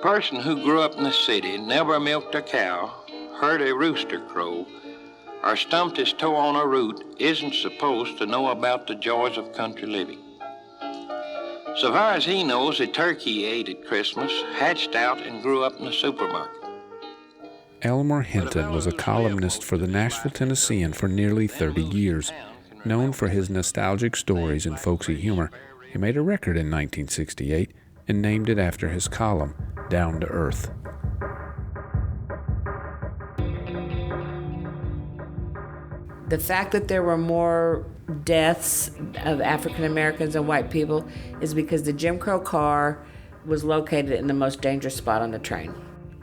person who grew up in the city, never milked a cow, heard a rooster crow, or stumped his toe on a root isn't supposed to know about the joys of country living. So far as he knows, the turkey he ate at Christmas hatched out and grew up in the supermarket. Elmer Hinton was a columnist for the Nashville Tennessean for nearly 30 years. Known for his nostalgic stories and folksy humor, he made a record in 1968 and named it after his column, Down to Earth. The fact that there were more deaths of African Americans and white people is because the Jim Crow car was located in the most dangerous spot on the train.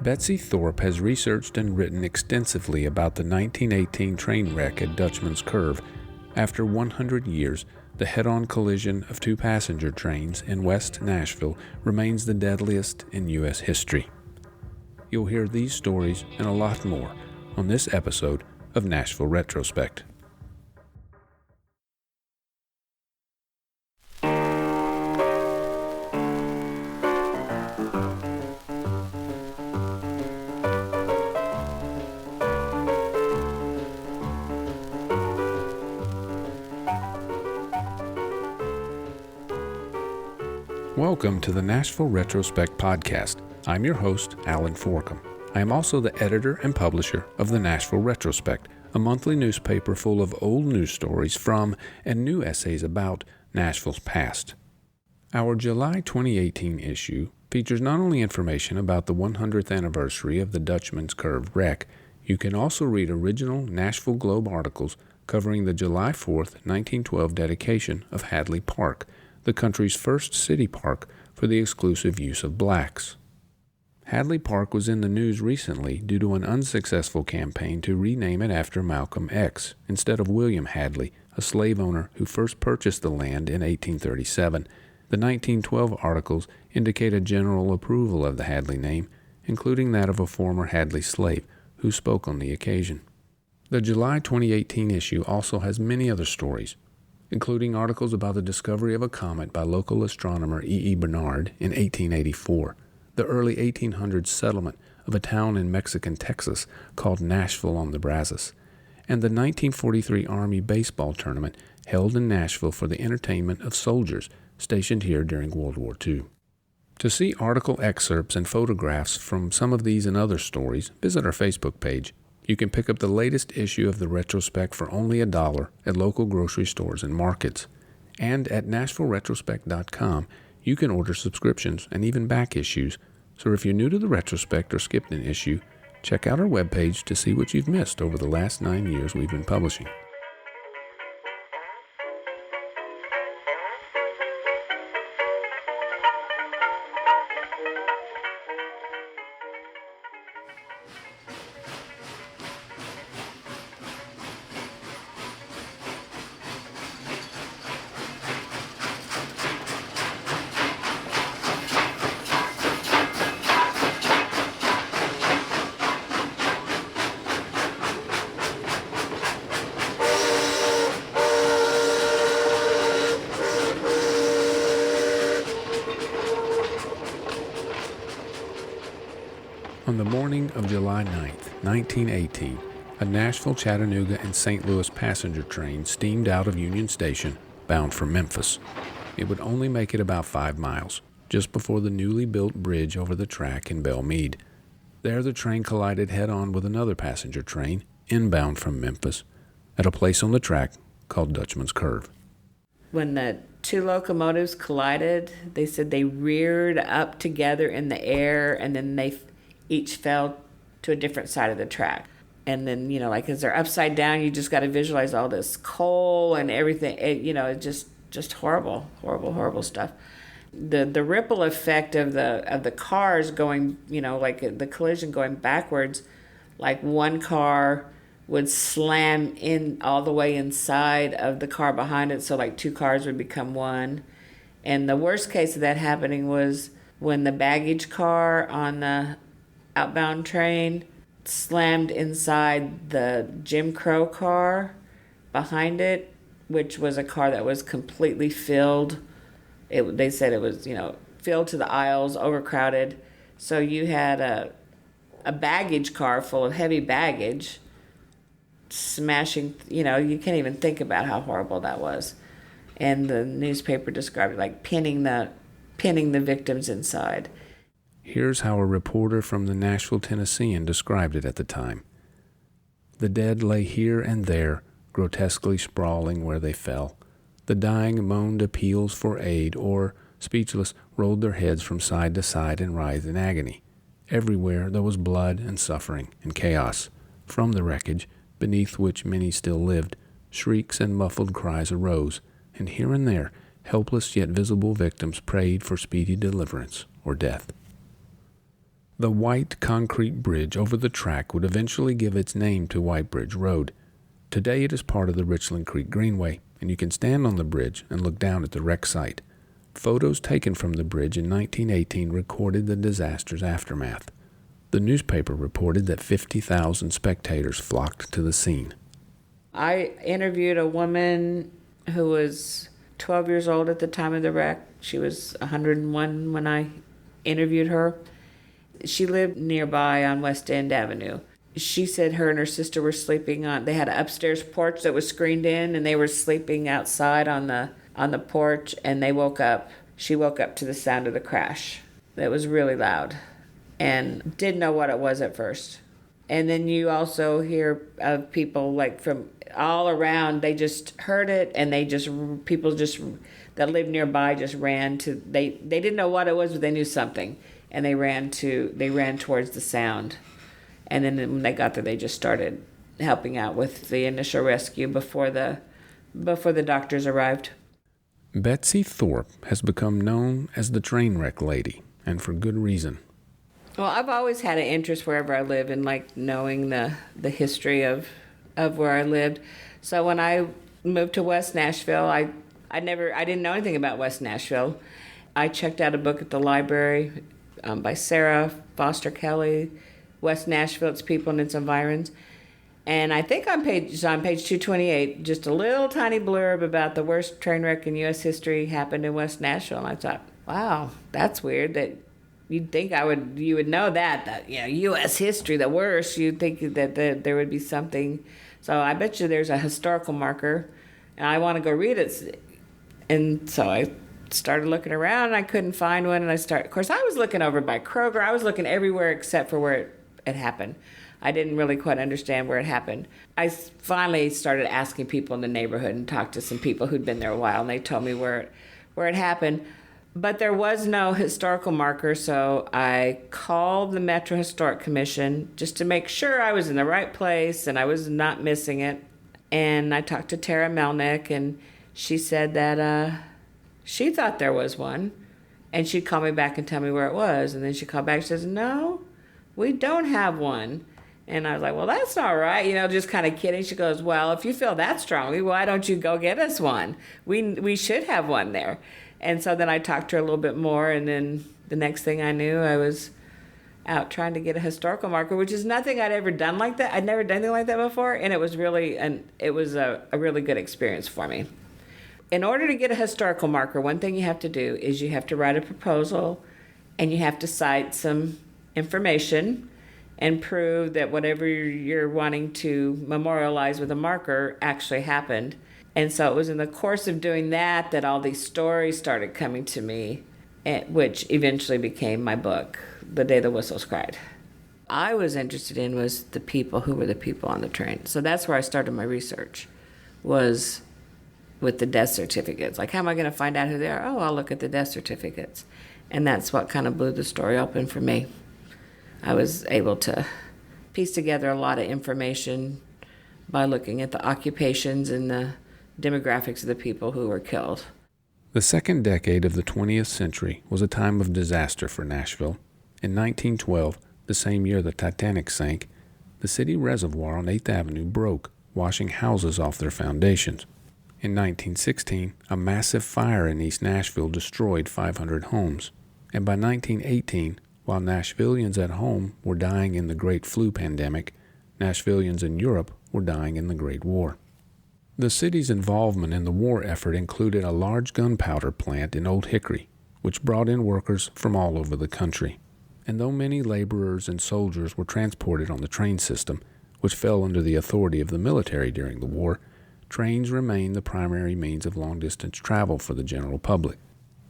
Betsy Thorpe has researched and written extensively about the 1918 train wreck at Dutchman's Curve. After 100 years, the head-on collision of two passenger trains in West Nashville remains the deadliest in U.S. history. You'll hear these stories and a lot more on this episode of Nashville Retrospect. Welcome to the Nashville Retrospect podcast. I'm your host, Allen Forkum. I am also the editor and publisher of the Nashville Retrospect, a monthly newspaper full of old news stories from and new essays about Nashville's past. Our July 2018 issue features not only information about the 100th anniversary of the Dutchman's Curve wreck, you can also read original Nashville Globe articles covering the July 4th, 1912 dedication of Hadley Park, the country's first city park for the exclusive use of blacks. Hadley Park was in the news recently due to an unsuccessful campaign to rename it after Malcolm X instead of William Hadley, a slave owner who first purchased the land in 1837. The 1912 articles indicate a general approval of the Hadley name, including that of a former Hadley slave who spoke on the occasion. The July 2018 issue also has many other stories, including articles about the discovery of a comet by local astronomer E. Barnard in 1884, the early 1800s settlement of a town in Mexican Texas called Nashville-on-the-Brazos, and the 1943 Army baseball tournament held in Nashville for the entertainment of soldiers stationed here during World War II. To see article excerpts and photographs from some of these and other stories, visit our Facebook page. You can pick up the latest issue of the Retrospect for only $1 at local grocery stores and markets. And at NashvilleRetrospect.com, you can order subscriptions and even back issues. So if you're new to the Retrospect or skipped an issue, check out our webpage to see what you've missed over the last 9 years we've been publishing. On the morning of July 9th, 1918, a Nashville, Chattanooga, and St. Louis passenger train steamed out of Union Station, bound for Memphis. It would only make it about 5 miles, just before the newly built bridge over the track in Belle Meade. There the train collided head-on with another passenger train, inbound from Memphis, at a place on the track called Dutchman's Curve. When the two locomotives collided, they said they reared up together in the air, and then they each fell to a different side of the track. And then, like as they're upside down, you just got to visualize all this coal and everything. It's just horrible stuff. The ripple effect of the cars going, like the collision going backwards, like one car would slam in all the way inside of the car behind it, so like two cars would become one. And the worst case of that happening was when the baggage car on the outbound train slammed inside the Jim Crow car behind it, which was a car that was completely filled. They said it was, filled to the aisles, overcrowded. So you had a baggage car full of heavy baggage smashing, you can't even think about how horrible that was. And the newspaper described it like pinning the victims inside. Here's how a reporter from the Nashville Tennessean described it at the time. The dead lay here and there, grotesquely sprawling where they fell. The dying moaned appeals for aid or, speechless, rolled their heads from side to side and writhed in agony. Everywhere there was blood and suffering and chaos. From the wreckage, beneath which many still lived, shrieks and muffled cries arose, and here and there, helpless yet visible victims prayed for speedy deliverance or death. The white concrete bridge over the track would eventually give its name to White Bridge Road. Today it is part of the Richland Creek Greenway, and you can stand on the bridge and look down at the wreck site. Photos taken from the bridge in 1918 recorded the disaster's aftermath. The newspaper reported that 50,000 spectators flocked to the scene. I interviewed a woman who was 12 years old at the time of the wreck. She was 101 when I interviewed her. She lived nearby on West End Avenue. She said her and her sister were sleeping they had an upstairs porch that was screened in, and they were sleeping outside on the porch, and she woke up to the sound of the crash. That was really loud, and didn't know what it was at first. And then you also hear of people like from all around, they just heard it, and people that lived nearby just ran to, they didn't know what it was, but they knew something, and they ran towards the sound. And then when they got there, they just started helping out with the initial rescue before the doctors arrived. Betsy Thorpe has become known as the train wreck lady, and for good reason. Well, I've always had an interest wherever I live in like knowing the history of where I lived. So when I moved to West Nashville, I didn't know anything about West Nashville. I checked out a book at the library by Sarah Foster Kelly, West Nashville, Its People and Its Environs. And I think on page 228, just a little tiny blurb about the worst train wreck in U.S. history happened in West Nashville. And I thought, wow, that's weird that you'd think you would know that U.S. history, the worst. You'd think that there would be something. So I bet you there's a historical marker, and I want to go read it. And so I started looking around, and I couldn't find one. And of course, I was looking over by Kroger. I was looking everywhere except for where it happened. I didn't really quite understand where it happened. I finally started asking people in the neighborhood and talked to some people who'd been there a while, and they told me where it happened. But there was no historical marker, so I called the Metro Historic Commission just to make sure I was in the right place and I was not missing it. And I talked to Tara Melnick, and she said that she thought there was one, and she'd call me back and tell me where it was. And then she called back and says, no, we don't have one. And I was like, well, that's not right, just kind of kidding. She goes, well, if you feel that strongly, why don't you go get us one? We should have one there. And so then I talked to her a little bit more, and then the next thing I knew, I was out trying to get a historical marker, which is nothing I'd ever done like that. I'd never done anything like that before, and it was really a really good experience for me. In order to get a historical marker, one thing you have to do is you have to write a proposal, and you have to cite some information and prove that whatever you're wanting to memorialize with a marker actually happened. And so it was in the course of doing that all these stories started coming to me, which eventually became my book, The Day the Whistles Cried. I was interested in was the people who were the people on the train. So that's where I started my research, was with the death certificates. Like, how am I going to find out who they are? Oh, I'll look at the death certificates. And that's what kind of blew the story open for me. I was able to piece together a lot of information by looking at the occupations and the demographics of the people who were killed. The second decade of the 20th century was a time of disaster for Nashville. In 1912, the same year the Titanic sank, the city reservoir on 8th Avenue broke, washing houses off their foundations. In 1916, a massive fire in East Nashville destroyed 500 homes. And by 1918, while Nashvillians at home were dying in the Great Flu pandemic, Nashvillians in Europe were dying in the Great War. The city's involvement in the war effort included a large gunpowder plant in Old Hickory, which brought in workers from all over the country. And though many laborers and soldiers were transported on the train system, which fell under the authority of the military during the war, trains remained the primary means of long-distance travel for the general public.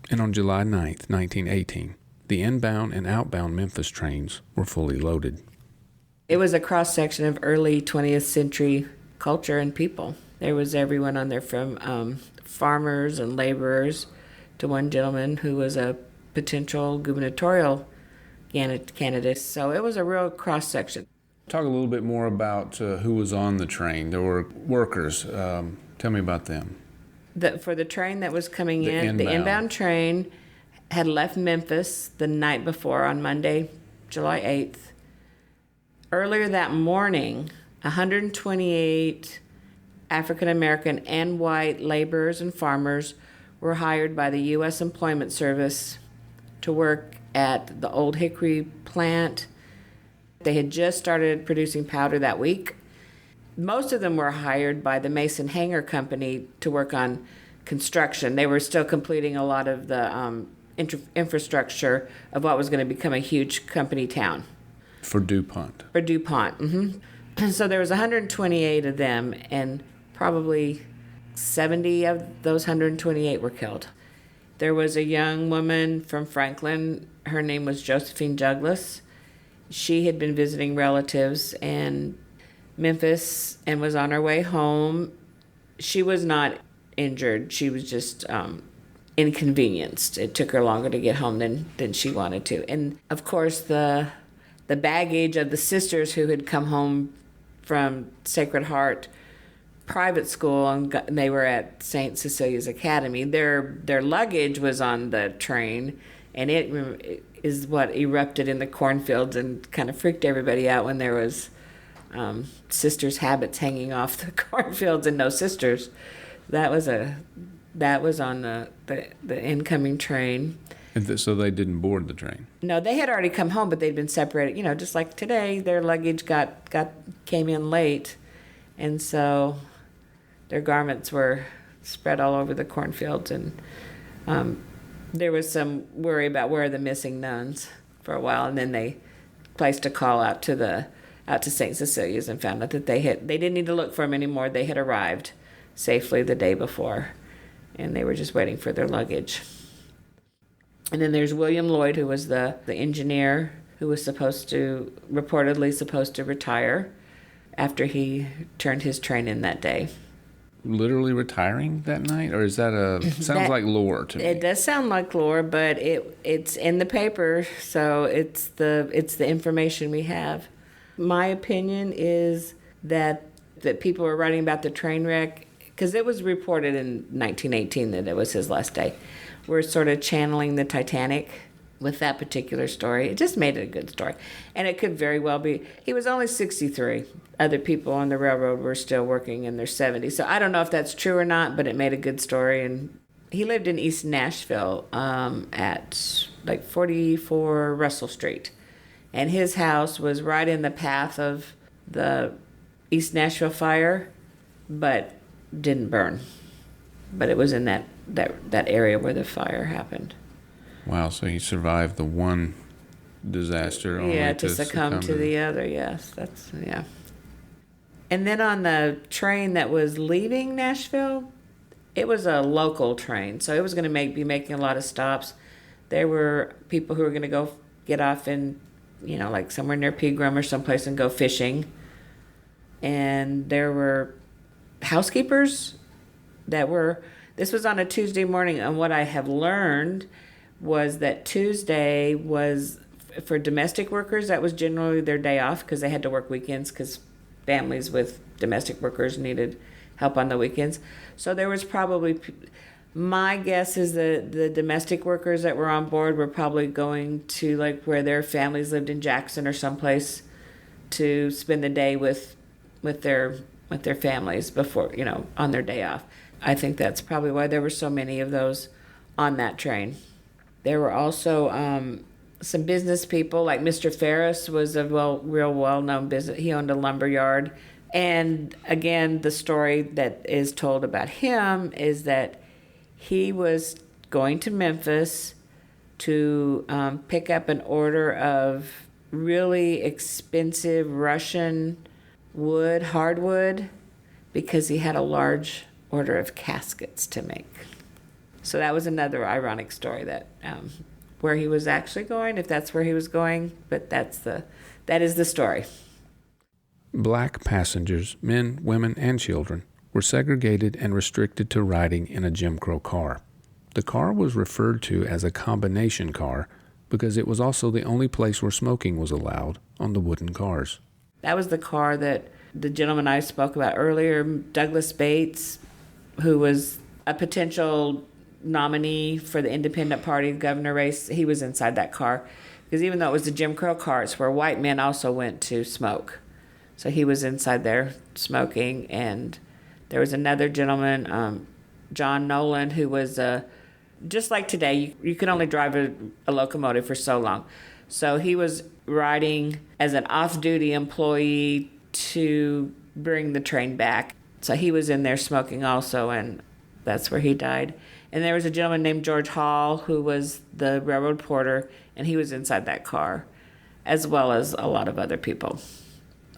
And on July 9, 1918, the inbound and outbound Memphis trains were fully loaded. It was a cross-section of early 20th century culture and people. There was everyone on there from farmers and laborers to one gentleman who was a potential gubernatorial candidate. So it was a real cross-section. Talk a little bit more about who was on the train. There were workers. Tell me about them. For the train that was coming the inbound train had left Memphis the night before on Monday, July 8th. Earlier that morning, 128 African American and white laborers and farmers were hired by the U.S. Employment Service to work at the Old Hickory plant. They had just started producing powder that week. Most of them were hired by the Mason Hanger Company to work on construction. They were still completing a lot of the infrastructure of what was going to become a huge company town. For DuPont. Mm-hmm. So there was 128 of them, and probably 70 of those 128 were killed. There was a young woman from Franklin. Her name was Josephine Douglas. She had been visiting relatives in Memphis and was on her way home. She was not injured. She was just inconvenienced. It took her longer to get home than she wanted to. And, of course, the baggage of the sisters who had come home from Sacred Heart private school, and they were at St. Cecilia's Academy. Their luggage was on the train, and it is what erupted in the cornfields and kind of freaked everybody out when there was sisters' habits hanging off the cornfields and no sisters. That was on the incoming train. And so they didn't board the train? No, they had already come home, but they'd been separated. Just like today, their luggage came in late, and so their garments were spread all over the cornfields, and there was some worry about where are the missing nuns for a while, and then they placed a call out to St. Cecilia's and found out that they didn't need to look for them anymore. They had arrived safely the day before, and they were just waiting for their luggage. And then there's William Lloyd, who was the engineer who was reportedly supposed to retire after he turned his train in that day. Literally retiring that night? Or is that sounds like lore to me. It does sound like lore, but it's in the paper, so it's the information we have. My opinion is that people were writing about the train wreck, because it was reported in 1918 that it was his last day. We're sort of channeling the Titanic with that particular story. It just made it a good story. And it could very well be. He was only 63. Other people on the railroad were still working in their 70s. So I don't know if that's true or not, but it made a good story. And he lived in East Nashville at like 44 Russell Street. And his house was right in the path of the East Nashville fire, but didn't burn. But it was in that area where the fire happened. Wow, so he survived the one disaster only to succumb to the other, yes. Yeah. And then on the train that was leaving Nashville, it was a local train, so it was going to be making a lot of stops. There were people who were going to go get off in, like somewhere near Pegram or someplace and go fishing. And there were housekeepers this was on a Tuesday morning, and what I have learned was that Tuesday was, for domestic workers, that was generally their day off because they had to work weekends because families with domestic workers needed help on the weekends. So there was probably, my guess is that the domestic workers that were on board were probably going to like where their families lived in Jackson or someplace to spend the day with their families before, on their day off. I think that's probably why there were so many of those on that train. There were also some business people, like Mr. Ferris was a real well-known business. He owned a lumber yard. And again, the story that is told about him is that he was going to Memphis to pick up an order of really expensive Russian wood, hardwood, because he had a large order of caskets to make. So that was another ironic story, that where he was actually going, if that's where he was going, but that is the story. Black passengers, men, women, and children, were segregated and restricted to riding in a Jim Crow car. The car was referred to as a combination car because it was also the only place where smoking was allowed on the wooden cars. That was the car that the gentleman I spoke about earlier, Douglas Bates, who was a potential nominee for the Independent Party governor race, he was inside that car. Because even though it was the Jim Crow car, it's where white men also went to smoke. So he was inside there smoking. And there was another gentleman, John Nolan, who was just like today, you can only drive a locomotive for so long. So he was riding as an off-duty employee to bring the train back. So he was in there smoking also, and that's where he died. And there was a gentleman named George Hall who was the railroad porter, and he was inside that car, as well as a lot of other people.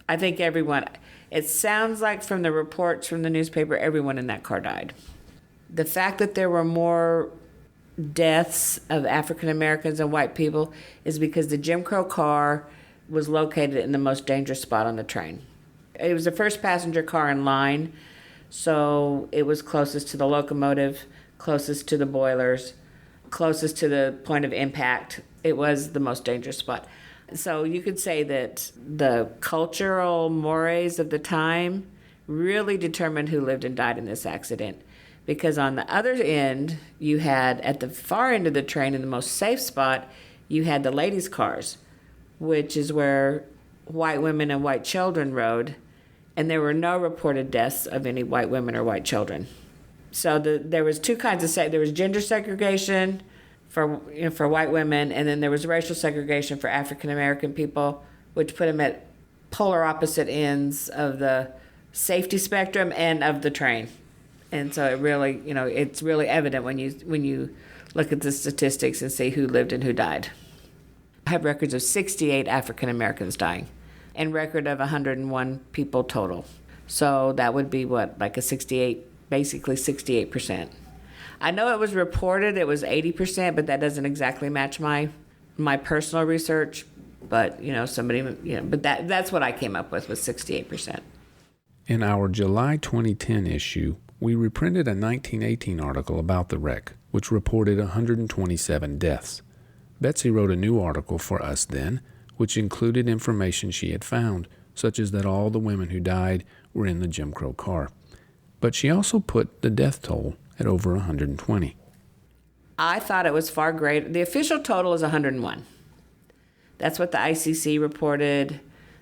I think everyone, it sounds like from the reports from the newspaper, everyone in that car died. The fact that there were more deaths of African Americans and white people is because the Jim Crow car was located in the most dangerous spot on the train. It was the first passenger car in line, so it was closest to the locomotive, closest to the boilers, closest to the point of impact. It was the most dangerous spot. So you could say that the cultural mores of the time really determined who lived and died in this accident. Because on the other end, you had, at the far end of the train, in the most safe spot, you had the ladies' cars, which is where white women and white children rode, and there were no reported deaths of any white women or white children. So there was two kinds of there was gender segregation for white women, and then there was racial segregation for African American people, which put them at polar opposite ends of the safety spectrum and of the train. And so it really, it's really evident when you look at the statistics and see who lived and who died. I have records of 68 African Americans dying, and record of 101 people total. So that would be like a 68, basically 68%. I know it was reported it was 80%, but that doesn't exactly match my personal research. But but that's what I came up with was 68%. In our July 2010 issue, we reprinted a 1918 article about the wreck, which reported 127 deaths. Betsy wrote a new article for us then, which included information she had found, such as that all the women who died were in the Jim Crow car. But she also put the death toll at over 120. I thought it was far greater. The official total is 101. That's what the ICC reported.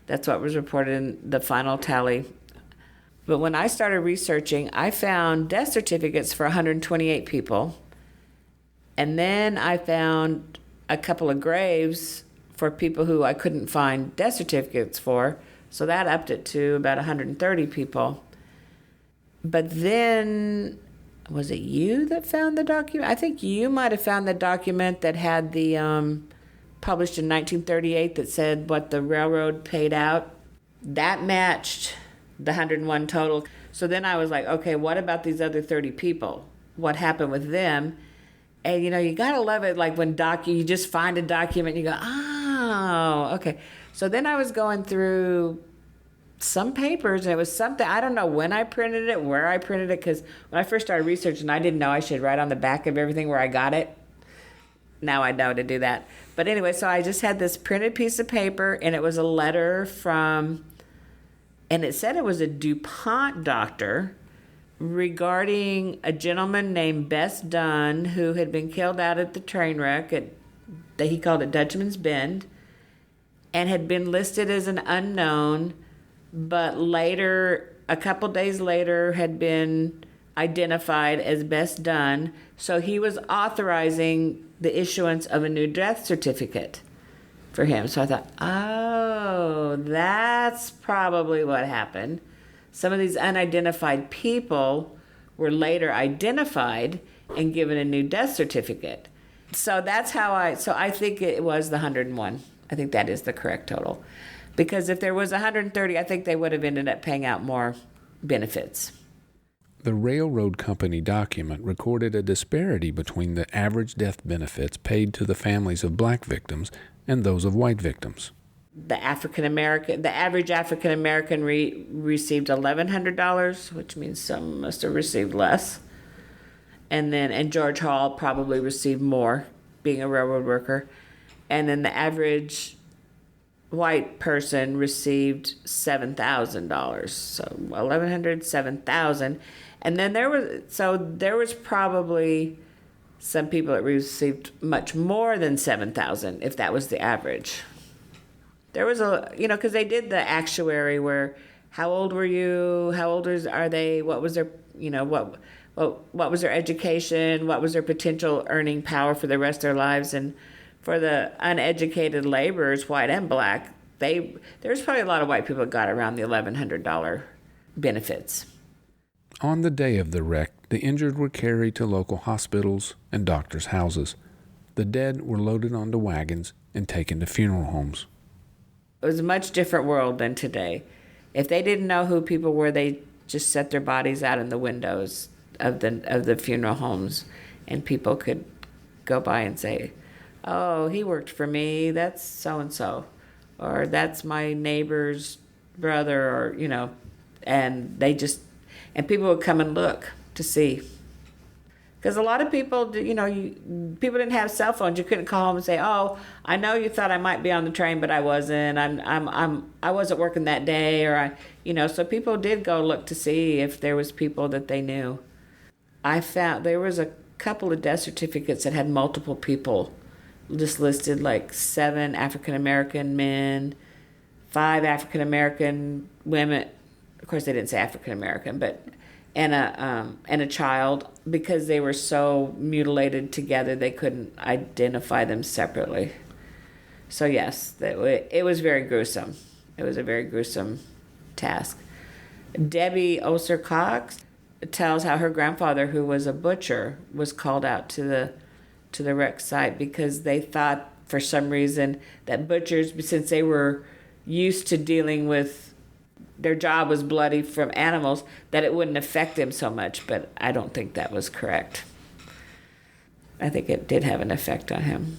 That's what was reported in the final tally. But when I started researching, I found death certificates for 128 people. And then I found a couple of graves for people who I couldn't find death certificates for. So that upped it to about 130 people. But then, was it you that found the document? I think you might have found the document that had the, published in 1938 that said what the railroad paid out. That matched the 101 total. So then I was like, okay, what about these other 30 people? What happened with them? And you gotta love it, like when you just find a document and you go, oh, okay. So then I was going through some papers, and it was something, I don't know when I printed it, where I printed it, because when I first started researching, I didn't know I should write on the back of everything where I got it. Now I know to do that. But anyway, so I just had this printed piece of paper, and it was a letter and it said it was a DuPont doctor regarding a gentleman named Bess Dunn who had been killed out at the train wreck he called it Dutchman's Bend, and had been listed as an unknown, but later, a couple days later, had been identified as Bess Dunn. So he was authorizing the issuance of a new death certificate for him. So I thought, oh, that's probably what happened. Some of these unidentified people were later identified and given a new death certificate. So that's how I think it was the 101. I think that is the correct total. Because if there was 130, I think they would have ended up paying out more benefits. The railroad company document recorded a disparity between the average death benefits paid to the families of black victims and those of white victims. The average African American received $1,100, which means some must have received less. And George Hall probably received more, being a railroad worker. And then the average white person received $7,000. So $1,100, $7,000. And then there was probably some people that received much more than $7,000 if that was the average. There was because they did the actuary where, how old were you? How old are they? What was their, what was their education? What was their potential earning power for the rest of their lives? And for the uneducated laborers, white and black, there's probably a lot of white people that got around the $1,100 benefits. On the day of the wreck, the injured were carried to local hospitals and doctors' houses. The dead were loaded onto wagons and taken to funeral homes. It was a much different world than today. If they didn't know who people were, they just set their bodies out in the windows of the funeral homes, and people could go by and say, "Oh, he worked for me. That's so and so," or "That's my neighbor's brother," or and and people would come and look to see. Because a lot of people, people didn't have cell phones. You couldn't call home and say, "Oh, I know you thought I might be on the train, but I wasn't. I wasn't working that day," or So people did go look to see if there was people that they knew. I found there was a couple of death certificates that had multiple people, just listed, like 7 African American men, 5 African American women. Of course, they didn't say African American, but and a child, because they were so mutilated together they couldn't identify them separately. So yes, it was very gruesome. It was a very gruesome task. Debbie Oser Cox tells how her grandfather, who was a butcher, was called out to the wreck site because they thought for some reason that butchers, since they were used to dealing with, their job was bloody from animals, that it wouldn't affect them so much, but I don't think that was correct. I think it did have an effect on him.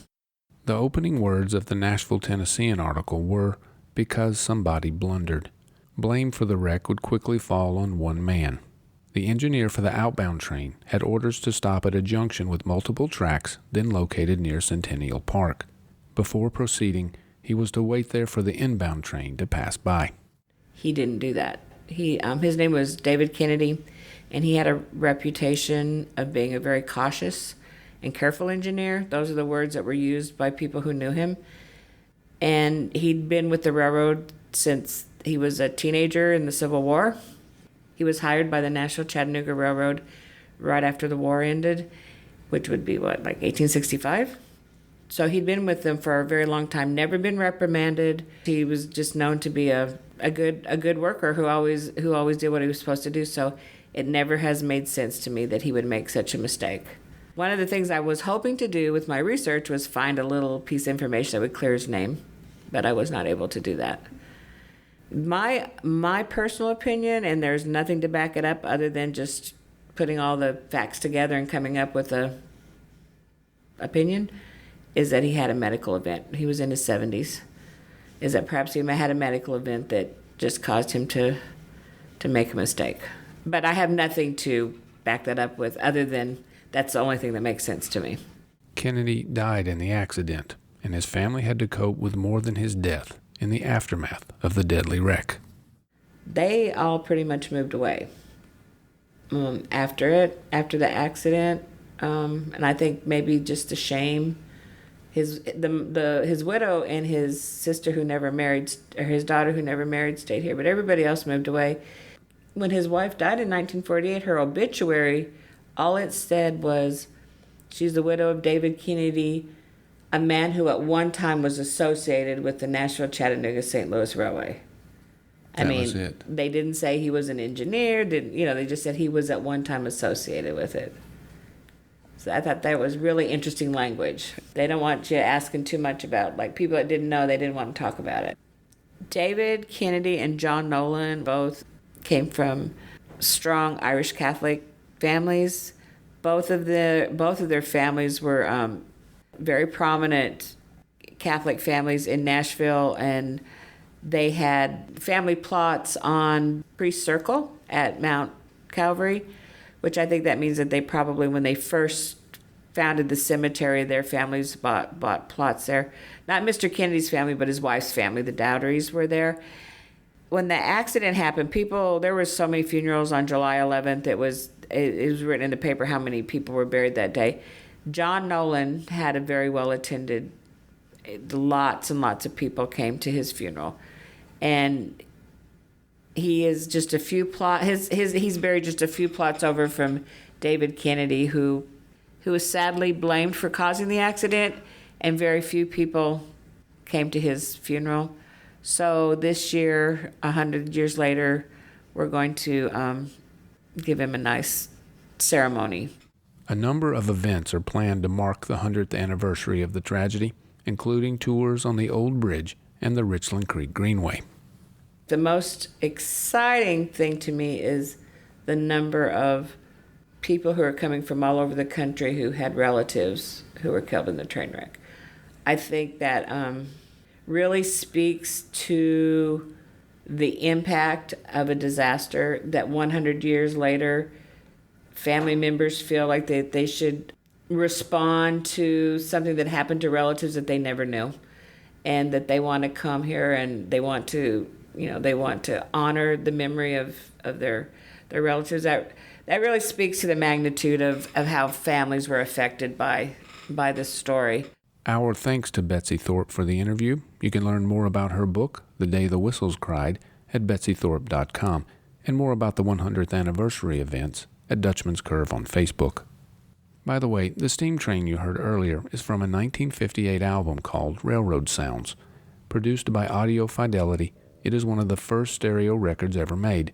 The opening words of the Nashville Tennessean article were, "Because somebody blundered." Blame for the wreck would quickly fall on one man. The engineer for the outbound train had orders to stop at a junction with multiple tracks, then located near Centennial Park. Before proceeding, he was to wait there for the inbound train to pass by. He didn't do that. His name was David Kennedy, and he had a reputation of being a very cautious and careful engineer. Those are the words that were used by people who knew him. And he'd been with the railroad since he was a teenager in the Civil War. He was hired by the Nashville-Chattanooga Railroad right after the war ended, which would be, like 1865? So he'd been with them for a very long time, never been reprimanded. He was just known to be a good worker who always did what he was supposed to do. So it never has made sense to me that he would make such a mistake. One of the things I was hoping to do with my research was find a little piece of information that would clear his name, but I was not able to do that. My personal opinion, and there's nothing to back it up other than just putting all the facts together and coming up with a opinion, is that he had a medical event. He was in his 70s. Is that perhaps he had a medical event that just caused him to make a mistake. But I have nothing to back that up with other than that's the only thing that makes sense to me. Kennedy died in the accident, and his family had to cope with more than his death in the aftermath of the deadly wreck. They all pretty much moved away after the accident, and I think maybe just the shame. His widow and his sister who never married, or his daughter who never married, stayed here, but everybody else moved away. When his wife died in 1948, her obituary, all it said was, she's the widow of David Kennedy, a man who at one time was associated with the Nashville-Chattanooga-St. Louis Railway. That was it. They didn't say he was an engineer. They just said he was at one time associated with it. So I thought that was really interesting language. They don't want you asking too much about, like, people that didn't know, they didn't want to talk about it. David Kennedy and John Nolan both came from strong Irish Catholic families. Both of their families were very prominent Catholic families in Nashville, and they had family plots on Priest Circle at Mount Calvary, which I think that means that they probably, when they first founded the cemetery, their families bought plots there. Not Mr. Kennedy's family, but his wife's family, the Dowderys, were there. When the accident happened, there were so many funerals on July 11th. It was written in the paper how many people were buried that day. John Nolan had a very well attended. Lots and lots of people came to his funeral, and he is just a few he's buried just a few plots over from David Kennedy, who was sadly blamed for causing the accident, and very few people came to his funeral. So this year, 100 years later, we're going to give him a nice ceremony. A number of events are planned to mark the 100th anniversary of the tragedy, including tours on the Old Bridge and the Richland Creek Greenway. The most exciting thing to me is the number of people who are coming from all over the country who had relatives who were killed in the train wreck. I think that really speaks to the impact of a disaster, that 100 years later, family members feel like they should respond to something that happened to relatives that they never knew, and that they want to come here and they want to honor the memory of their relatives. That really speaks to the magnitude of how families were affected by this story. Our thanks to Betsy Thorpe for the interview. You can learn more about her book, The Day the Whistles Cried, at betsythorpe.com, and more about the 100th anniversary events at Dutchman's Curve on Facebook. By the way, the steam train you heard earlier is from a 1958 album called Railroad Sounds. Produced by Audio Fidelity, it is one of the first stereo records ever made.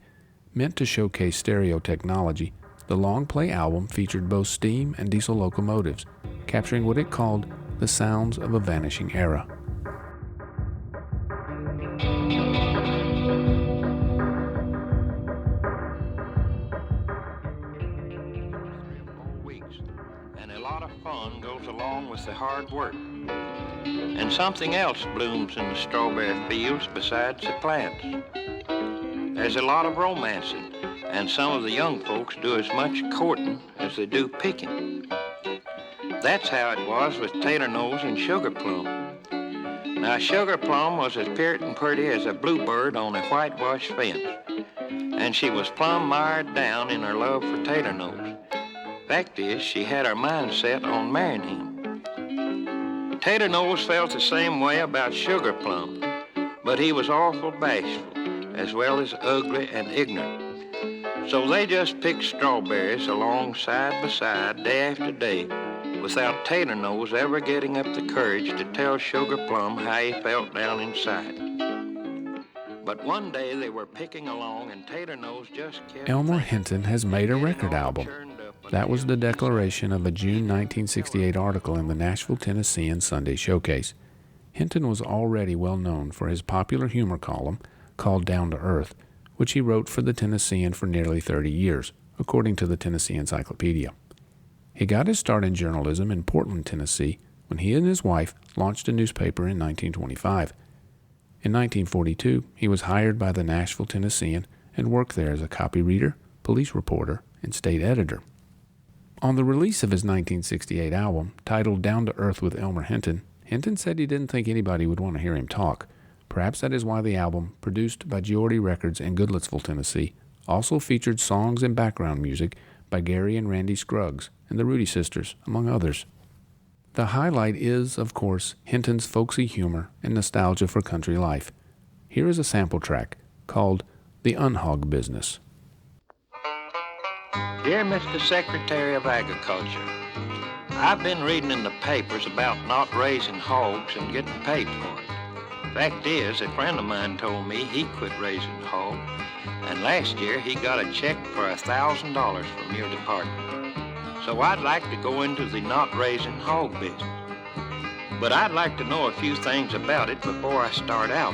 Meant to showcase stereo technology, the long-play album featured both steam and diesel locomotives, capturing what it called the sounds of a vanishing era. And a lot of fun goes along with the hard work. And something else blooms in the strawberry fields besides the plants. There's a lot of romancing, and some of the young folks do as much courting as they do picking. That's how it was with Tater Nose and Sugar Plum. Now, Sugar Plum was as pretty as a bluebird on a whitewashed fence, and she was plumb mired down in her love for Tater Nose. Fact is, she had her mind set on marrying him. Tater Nose felt the same way about Sugar Plum, but he was awful bashful, as well as ugly and ignorant. So they just picked strawberries along side by side, day after day, without Tater Nose ever getting up the courage to tell Sugar Plum how he felt down inside. But one day they were picking along, and Tater Nose just kept... Elmer Hinton has made a record album. That was the declaration of a June 1968 article in the Nashville, Tennessean Sunday Showcase. Hinton was already well known for his popular humor column called Down to Earth, which he wrote for the Tennessean for nearly 30 years, according to the Tennessee Encyclopedia. He got his start in journalism in Portland, Tennessee, when he and his wife launched a newspaper in 1925. In 1942, he was hired by the Nashville Tennessean and worked there as a copy reader, police reporter, and state editor. On the release of his 1968 album, titled Down to Earth with Elmer Hinton, Hinton said he didn't think anybody would want to hear him talk. Perhaps that is why the album, produced by Geordie Records in Goodlettsville, Tennessee, also featured songs and background music by Gary and Randy Scruggs and the Rudy Sisters, among others. The highlight is, of course, Hinton's folksy humor and nostalgia for country life. Here is a sample track called The Unhog Business. Dear Mr. Secretary of Agriculture, I've been reading in the papers about not raising hogs and getting paid for it. Fact is, a friend of mine told me he quit raising hogs, and last year he got a check for $1,000 from your department. So I'd like to go into the not-raising hog business. But I'd like to know a few things about it before I start out.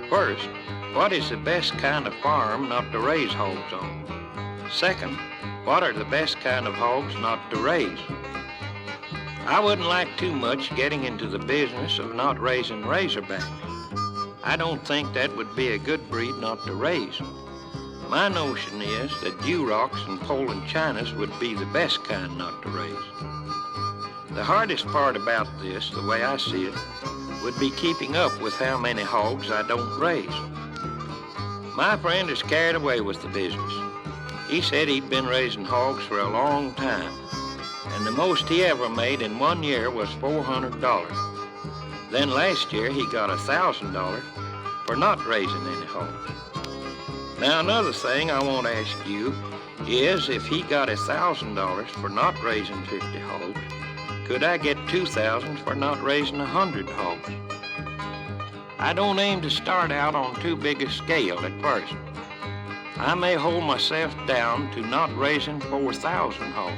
First, what is the best kind of farm not to raise hogs on? Second, what are the best kind of hogs not to raise? I wouldn't like too much getting into the business of not raising razorbacks. I don't think that would be a good breed not to raise. My notion is that Durocs and Poland Chinas would be the best kind not to raise. The hardest part about this, the way I see it, would be keeping up with how many hogs I don't raise. My friend is carried away with the business. He said he'd been raising hogs for a long time, and the most he ever made in 1 year was $400. Then last year he got $1,000 for not raising any hogs. Now another thing I want to ask you is if he got $1,000 for not raising 50 hogs, could I get $2,000 for not raising 100 hogs? I don't aim to start out on too big a scale at first. I may hold myself down to not raising 4,000 hogs.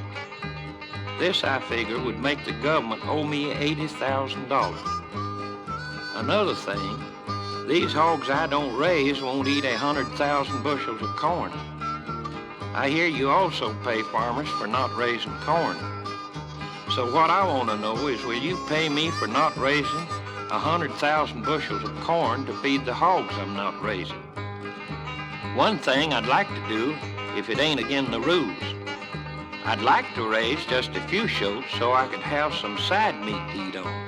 This, I figure, would make the government owe me $80,000. Another thing, these hogs I don't raise won't eat 100,000 bushels of corn. I hear you also pay farmers for not raising corn. So what I want to know is, will you pay me for not raising 100,000 bushels of corn to feed the hogs I'm not raising? One thing I'd like to do, if it ain't against the rules, I'd like to raise just a few shoats so I could have some side meat to eat on.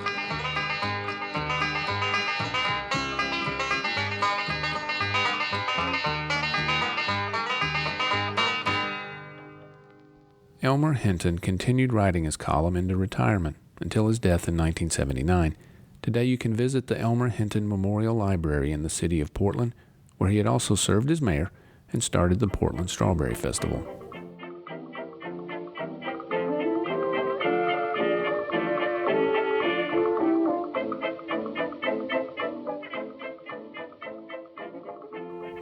Elmer Hinton continued writing his column into retirement until his death in 1979. Today you can visit the Elmer Hinton Memorial Library in the city of Portland, where he had also served as mayor and started the Portland Strawberry Festival.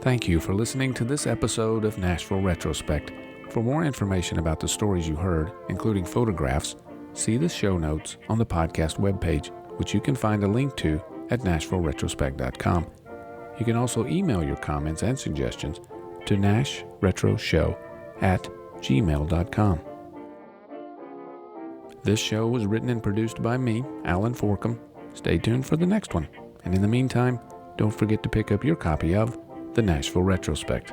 Thank you for listening to this episode of Nashville Retrospect. For more information about the stories you heard, including photographs, see the show notes on the podcast webpage, which you can find a link to at NashvilleRetrospect.com. You can also email your comments and suggestions to nashretroshow@gmail.com. This show was written and produced by me, Allen Forkum. Stay tuned for the next one. And in the meantime, don't forget to pick up your copy of the Nashville Retrospect.